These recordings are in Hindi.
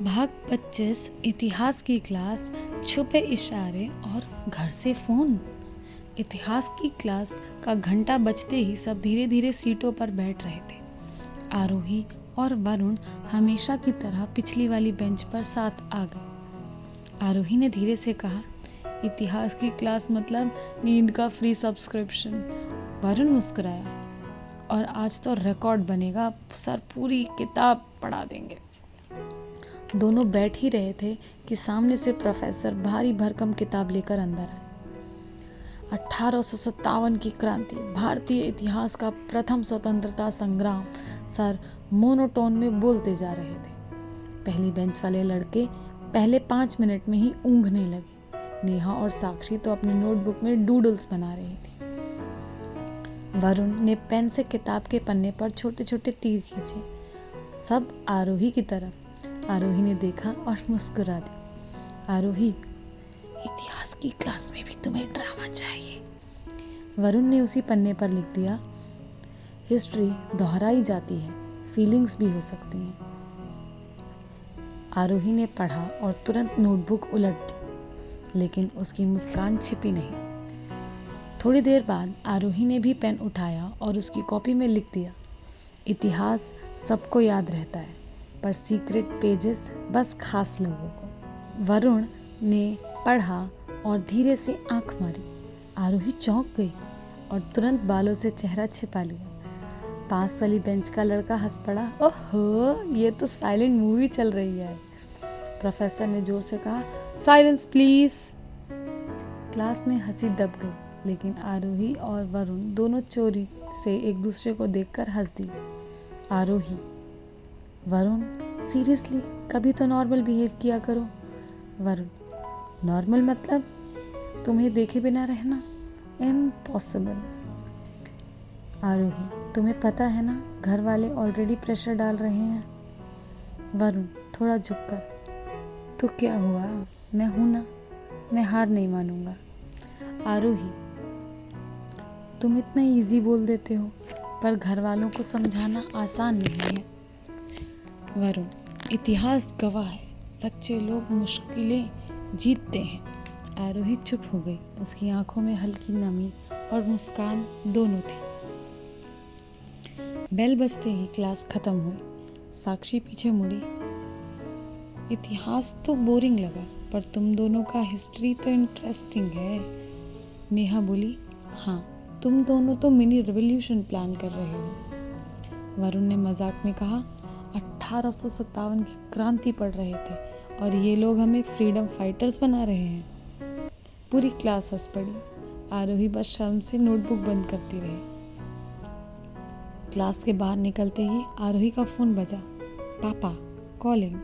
भाग 25 इतिहास की क्लास, छुपे इशारे और घर से फ़ोन। इतिहास की क्लास का घंटा बजते ही सब धीरे धीरे सीटों पर बैठ रहे थे। आरोही और वरुण हमेशा की तरह पिछली वाली बेंच पर साथ आ गए। आरोही ने धीरे से कहा, इतिहास की क्लास मतलब नींद का फ्री सब्सक्रिप्शन। वरुण मुस्कुराया, और आज तो रिकॉर्ड बनेगा, सर पूरी किताब पढ़ा देंगे। दोनों बैठ ही रहे थे कि सामने से प्रोफेसर भारी भरकम किताब लेकर अंदर आए। 1857 की क्रांति, भारतीय इतिहास का प्रथम स्वतंत्रता संग्राम, सर मोनोटोन में बोलते जा रहे थे। पहली बेंच वाले लड़के पहले 5 मिनट में ही ऊँघने लगे। नेहा और साक्षी तो अपनी नोटबुक में डूडल्स बना रही थी। वरुण ने पेन से किताब के पन्ने पर छोटे छोटे तीर खींचे, सब आरोही की तरफ। आरोही ने देखा और मुस्कुरा दी। आरोही, इतिहास की क्लास में भी तुम्हें ड्रामा चाहिए। वरुण ने उसी पन्ने पर लिख दिया, हिस्ट्री दोहराई जाती है, फीलिंग्स भी हो सकती हैं। आरोही ने पढ़ा और तुरंत नोटबुक उलट दी, लेकिन उसकी मुस्कान छिपी नहीं। थोड़ी देर बाद आरोही ने भी पेन उठाया और उसकी कॉपी में लिख दिया, इतिहास सबको याद रहता है, पर सीक्रेट पेजेस बस खास लोगों को। वरुण ने पढ़ा और धीरे से आंख मारी। आरोही चौंक गई और तुरंत बालों से चेहरा छिपा लिया। पास वाली बेंच का लड़का हंस पड़ा, ओहो, ये तो साइलेंट मूवी चल रही है। प्रोफेसर ने जोर से कहा, साइलेंस प्लीज। क्लास में हंसी दब गई, लेकिन आरोही और वरुण दोनों चोरी से एक दूसरे को देखकर हंस दिए। आरोही, वरुण, सीरियसली कभी तो नॉर्मल बिहेव किया करो। वरुण, नॉर्मल मतलब तुम्हें देखे बिना रहना? इम्पॉसिबल। आरोही, तुम्हें पता है ना, घर वाले ऑलरेडी प्रेशर डाल रहे हैं। वरुण थोड़ा झुककर, तो क्या हुआ, मैं हूं ना, मैं हार नहीं मानूंगा। आरोही, तुम इतना इजी बोल देते हो, पर घर वालों को समझाना आसान नहीं है। वरुण, इतिहास गवाह है, सच्चे लोग मुश्किलें जीतते हैं। आरोही चुप हो गई। उसकी आंखों में हल्की नमी और मुस्कान दोनों थी। बेल बजते ही क्लास खत्म हुई। साक्षी पीछे मुड़ी, इतिहास तो बोरिंग लगा, पर तुम दोनों का हिस्ट्री तो इंटरेस्टिंग है। नेहा बोली, हाँ, तुम दोनों तो मिनी रिवॉल्यूशन प्लान कर रहे हो। वरुण ने मजाक में कहा, 1857 की क्रांति पढ़ रहे थे और ये लोग हमें फ्रीडम फाइटर्स बना रहे हैं। पूरी क्लास हंस पड़ी। आरोही बस शर्म से नोटबुक बंद करती रही। क्लास के बाहर निकलते ही आरोही का फोन बजा, पापा कॉलिंग।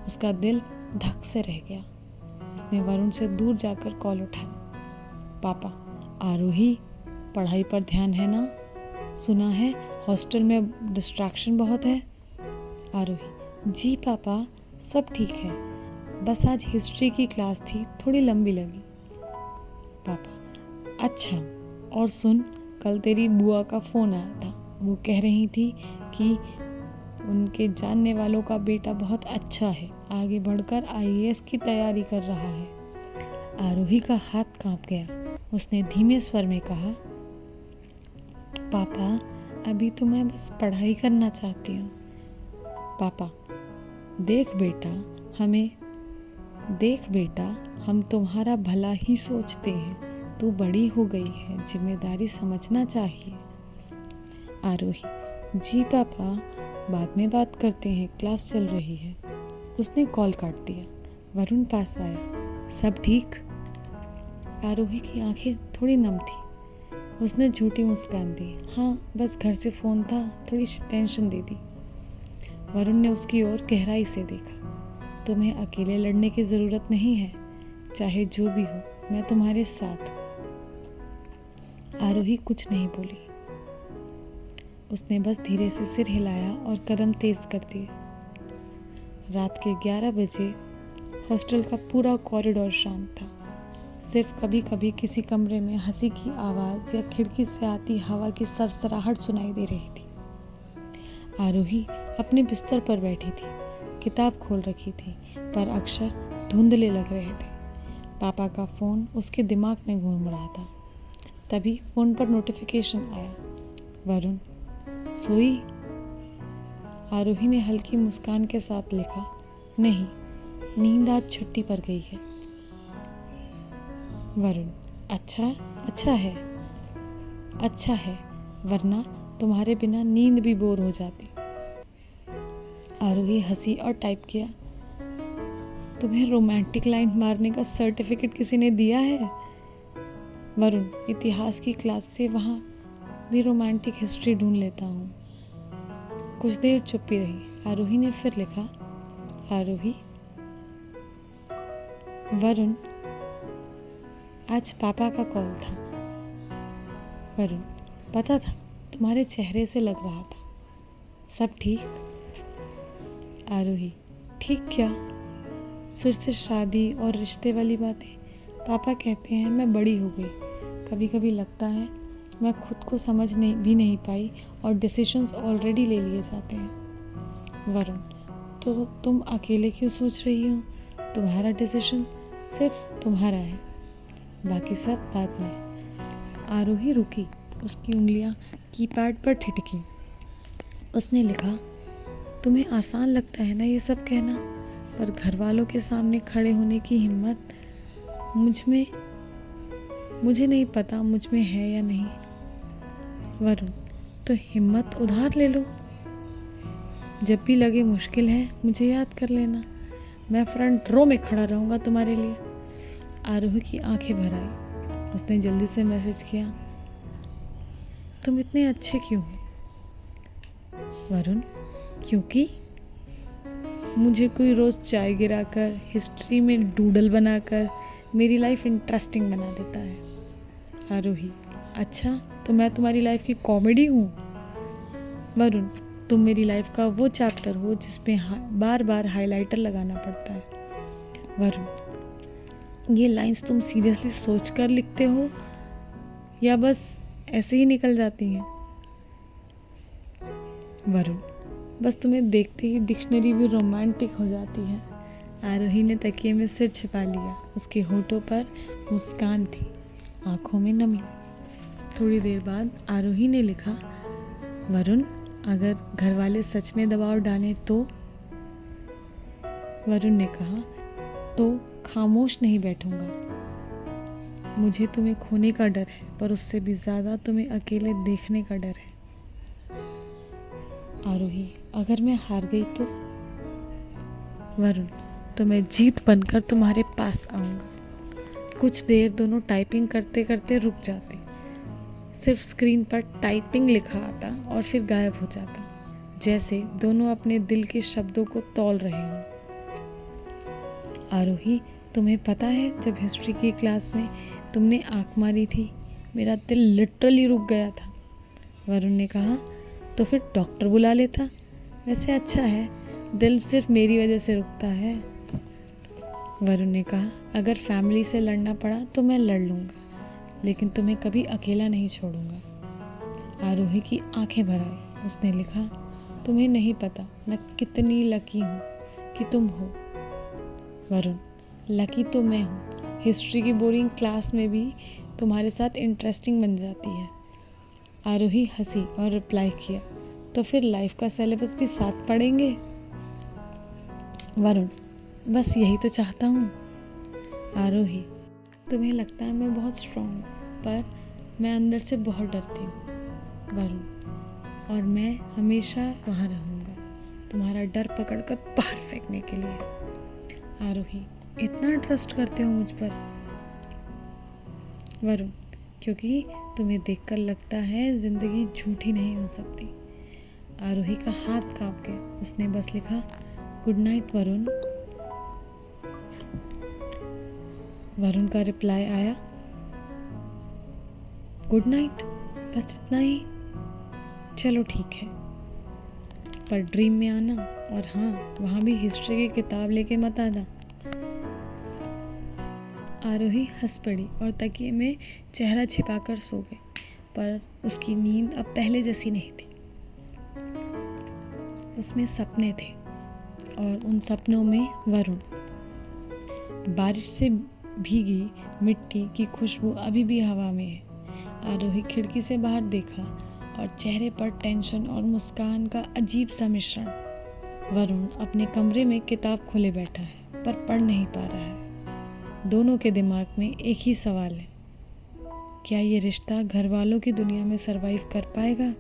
उसका दिल धक से रह गया। उसने वरुण से दूर जाकर कॉल उठाई। पापा, आरोही, पढ़ाई पर ध्यान है ना? सुना है हॉस्टल में डिस्ट्रैक्शन बहुत है। आरोही, जी पापा, सब ठीक है, बस आज हिस्ट्री की क्लास थी, थोड़ी लंबी लगी। पापा, अच्छा, और सुन, कल तेरी बुआ का फ़ोन आया था। वो कह रही थी कि उनके जानने वालों का बेटा बहुत अच्छा है, आगे बढ़कर आईएएस की तैयारी कर रहा है। आरोही का हाथ कांप गया। उसने धीमे स्वर में कहा, पापा, अभी तो मैं बस पढ़ाई करना चाहती हूँ। पापा, देख बेटा, हम तुम्हारा भला ही सोचते हैं, तू बड़ी हो गई है, जिम्मेदारी समझना चाहिए। आरोही, जी पापा, बाद में बात करते हैं, क्लास चल रही है। उसने कॉल काट दिया। वरुण पास आया, सब ठीक? आरोही की आंखें थोड़ी नम थी। उसने झूठी मुस्कान दी, हाँ, बस घर से फ़ोन था, थोड़ी टेंशन दे दी। वरुण ने उसकी ओर गहराई से देखा, तुम्हें अकेले लड़ने की ज़रूरत नहीं है, चाहे जो भी हो, मैं तुम्हारे साथ हूँ। आरोही कुछ नहीं बोली। उसने बस धीरे से सिर हिलाया और कदम तेज कर दिए। रात के 11 बजे हॉस्टल का पूरा कॉरिडोर शांत था। सिर्फ कभी कभी किसी कमरे में हंसी की आवाज़ या खिड़की से आती हवा की सरसराहट सुनाई दे रही थी। आरोही अपने बिस्तर पर बैठी थी। किताब खोल रखी थी, पर अक्षर धुंधले लग रहे थे। पापा का फ़ोन उसके दिमाग में घूम रहा था। तभी फ़ोन पर नोटिफिकेशन आया, वरुण सोई? आरोही ने हल्की मुस्कान के साथ लिखा, नहीं, नींद आज छुट्टी पर गई है। वरुण, अच्छा है, वरना तुम्हारे बिना नींद भी बोर हो जाती। आरोही हंसी और टाइप किया, तुम्हें रोमांटिक लाइन मारने का सर्टिफिकेट किसी ने दिया है? वरुण, इतिहास की क्लास से वहाँ भी रोमांटिक हिस्ट्री ढूंढ लेता हूँ। कुछ देर चुप्पी रही। आरोही ने फिर लिखा, आरोही, वरुण, आज पापा का कॉल था। वरुण, पता था, तुम्हारे चेहरे से लग रहा था। सब ठीक? आरोही, ठीक क्या? फिर से शादी और रिश्ते वाली बातें। पापा कहते हैं मैं बड़ी हो गई। कभी कभी लगता है मैं खुद को समझ भी नहीं पाई और डिसीजंस ऑलरेडी ले लिए जाते हैं। वरुण, तो तुम अकेले क्यों सोच रही हो? तुम्हारा डिसीजन सिर्फ तुम्हारा है, बाकी सब बाद में। आरोही रुकी, उसकी उंगलियां कीपैड पर ठिठकी। उसने लिखा, तुम्हें आसान लगता है ना ये सब कहना, पर घर वालों के सामने खड़े होने की हिम्मत मुझे नहीं पता मुझ में है या नहीं। वरुण, तो हिम्मत उधार ले लो। जब भी लगे मुश्किल है मुझे याद कर लेना, मैं फ्रंट रो में खड़ा रहूँगा तुम्हारे लिए। आरोही की आंखें भर आई। उसने जल्दी से मैसेज किया, तुम इतने अच्छे क्यों हो? वरुण, क्योंकि मुझे कोई रोज़ चाय गिराकर, हिस्ट्री में डूडल बनाकर मेरी लाइफ इंटरेस्टिंग बना देता है। आरोही, अच्छा, तो मैं तुम्हारी लाइफ की कॉमेडी हूँ? वरुण, तुम मेरी लाइफ का वो चैप्टर हो जिसमें बार बार हाइलाइटर लगाना पड़ता है। वरुण, ये लाइंस तुम सीरियसली सोच कर लिखते हो या बस ऐसे ही निकल जाती हैं? वरुण, बस तुम्हें देखते ही डिक्शनरी भी रोमांटिक हो जाती है। आरोही ने तकिए में सिर छिपा लिया। उसके होठों पर मुस्कान थी, आंखों में नमी। थोड़ी देर बाद आरोही ने लिखा, वरुण, अगर घर वाले सच में दबाव डालें तो? वरुण ने कहा, तो खामोश नहीं बैठूंगा। मुझे तुम्हें खोने का डर है, पर उससे भी ज़्यादा तुम्हें अकेले देखने का डर है। आरोही, अगर मैं हार गई तो? वरुण, तो मैं जीत बनकर तुम्हारे पास आऊँगा। कुछ देर दोनों टाइपिंग करते करते रुक जाते। सिर्फ स्क्रीन पर टाइपिंग लिखा आता और फिर गायब हो जाता, जैसे दोनों अपने दिल के शब्दों को तौल रहे हों। आरोही, तुम्हें पता है, जब हिस्ट्री की क्लास में तुमने आँख मारी थी, मेरा दिल लिटरली रुक गया था। वरुण ने कहा, तो फिर डॉक्टर बुला लेता। वैसे अच्छा है, दिल सिर्फ मेरी वजह से रुकता है। वरुण ने कहा, अगर फैमिली से लड़ना पड़ा तो मैं लड़ लूँगा, लेकिन तुम्हें कभी अकेला नहीं छोड़ूंगा। आरोही की आंखें भर आई। उसने लिखा, तुम्हें नहीं पता मैं कितनी लकी हूँ कि तुम हो। वरुण, लकी तो मैं हूँ। हिस्ट्री की बोरिंग क्लास में भी तुम्हारे साथ इंटरेस्टिंग बन जाती है। आरोही हंसी और रिप्लाई किया, तो फिर लाइफ का सिलेबस भी साथ पढ़ेंगे। वरुण, बस यही तो चाहता हूँ। आरोही, तुम्हें लगता है मैं बहुत स्ट्रांग हूँ, पर मैं अंदर से बहुत डरती हूँ। वरुण, और मैं हमेशा वहाँ रहूँगा, तुम्हारा डर पकड़कर बाहर फेंकने के लिए। आरोही, इतना ट्रस्ट करते हो मुझ पर? वरुण, क्योंकि तुम्हें देखकर लगता है जिंदगी झूठी नहीं हो सकती। आरोही का हाथ कांप गया। उसने बस लिखा, गुड नाइट वरुण। वरुण का रिप्लाई आया, गुड नाइट, बस इतना ही। चलो ठीक है, पर ड्रीम में आना, और हाँ, वहाँ भी हिस्ट्री की किताब लेके मत आना। आरोही हंस पड़ी और तकिए में चेहरा छिपाकर सो गई, पर उसकी नींद अब पहले जैसी नहीं थी। उसमें सपने थे और उन सपनों में वरुण। बारिश से भीगी मिट्टी की खुशबू अभी भी हवा में है। आरोही खिड़की से बाहर देखा और चेहरे पर टेंशन और मुस्कान का अजीब सा मिश्रण। वरुण अपने कमरे में किताब खोले बैठा है पर पढ़ नहीं पा रहा है। दोनों के दिमाग में एक ही सवाल है, क्या ये रिश्ता घर वालों की दुनिया में सरवाइव कर पाएगा?